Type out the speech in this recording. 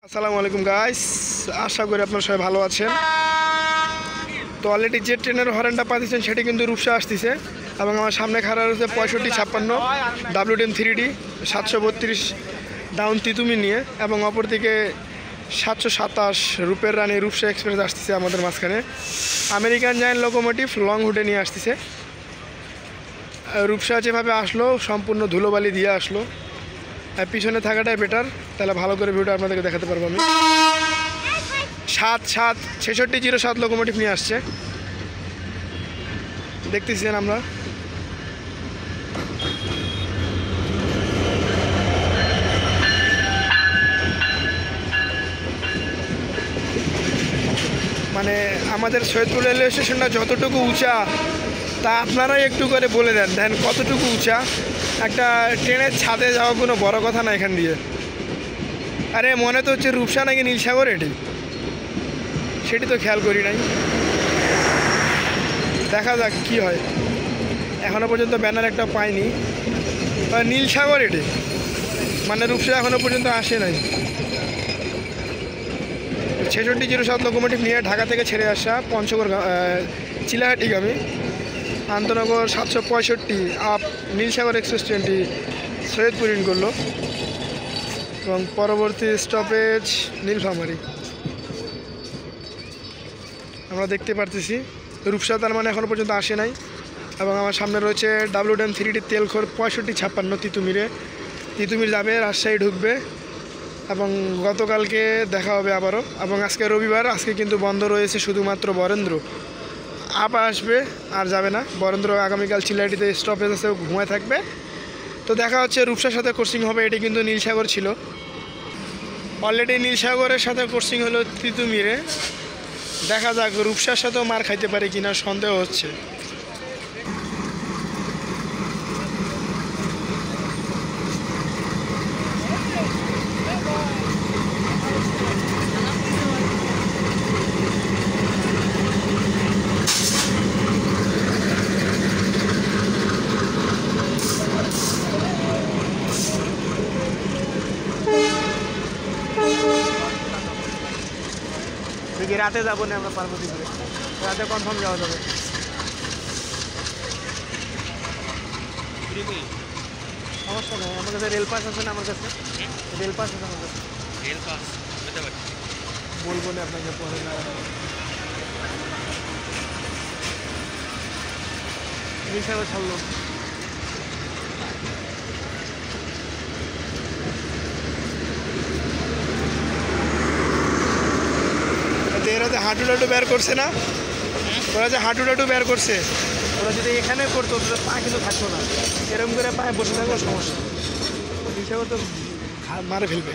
আসসালামু আলাইকুম গাইস, আশা করি আপনারা সবাই ভালো আছেন। তো অলরেডি যে ট্রেনের হরেনটা পাচ্ছেন সেটি কিন্তু রূপসা আসতেছে এবং আমার সামনে খাড়া রয়েছে 6556 WDM 3D 732 ডাউন তিতুমি নিয়ে, এবং অপরদিকে 727 রূপের রানী রূপসা এক্সপ্রেস আসতেছে আমাদের মাঝখানে। আমেরিকান জায়ান্ট লোকোমোটিভ লং হুডে নিয়ে আসতেছে। রূপসা যেভাবে আসলো সম্পূর্ণ ধুলোবালি দিয়ে আসলো, পিছনে থাকাটাই বেটার, তাহলে ভালো করে ভিডিওটা আপনাদেরকে দেখাতে পারবো আমি। 6607 লোকোমোটিভ নিয়ে আসছে, দেখতেছেন আমরা। মানে আমাদের সৈয়দপুর রেলওয়ে স্টেশনটা যতটুকু উঁচা তা আপনারাই একটু করে বলে দেন কতটুকু উঁচা। একটা ট্রেনের ছাদে যাওয়া কোনো বড় কথা না এখান দিয়ে। আরে মনে তো হচ্ছে রূপসা নাকি নীলসাগর, সেটি তো খেয়াল করি নাই। দেখা যাক কি হয়, এখনও পর্যন্ত ব্যানার একটা পাইনি। নীলসাগর মানে রূপসা এখনও পর্যন্ত আসে নাই। 6607 লোকোমোটিভ নিয়ে ঢাকা থেকে ছেড়ে আসা পঞ্চগড় চিলাহাটিগামী আন্তনগর 765 আপ নীলসাগর এক্সপ্রেস ট্রেনটি সৈয়দপুর ইন করলো, এবং পরবর্তী স্টপেজ নীলফামারী। আমরা দেখতে পারতেছি রূপসা তার মানে এখনও পর্যন্ত আসে নাই। এবং আমার সামনে রয়েছে WDM 3D তেলখোর 6556 তিতুমির যাবে, রাজশাহী ঢুকবে, এবং গতকালকে দেখা হবে আবারও। এবং আজকে রবিবার, আজকে কিন্তু বন্ধ রয়েছে শুধুমাত্র বরেন্দ্র। আপ আসবে আর যাবে না। বরেন্দ্র আগামীকাল চিলাহাটিতে স্টপেজ আছে, ঘুমায় থাকবে। তো দেখা হচ্ছে রূপসার সাথে কোর্সিং হবে। এটি কিন্তু নীলসাগর ছিল, অলরেডি নীলসাগরের সাথে কোর্সিং হলো তিতুমিরে। দেখা যাক রূপসার সাথেও মার খাইতে পারে কিনা, সন্দেহ হচ্ছে। রাতে যাবো না আমরা পার্বতীপুরে, রাতে কনফার্ম যাওয়া যাবে। সমস্যা নেই, আমার কাছে রেল পাস আছে না, আমার কাছে রেল পাস আছে, আমার কাছে রেল পাস বলবো না আপনাকে পরে। না নীলসাগর ছাড়লো, এরা যে হাঁটু বের করছে না, ওরা যে হাঁটু বের করছে, ওরা যদি এখানে করতো ওদের পা কিন্তু থাকতো না। এরকম করে পায়ে বসে থাকলেও সমস্যা, নীলসাগর তো মারে ফেলবে।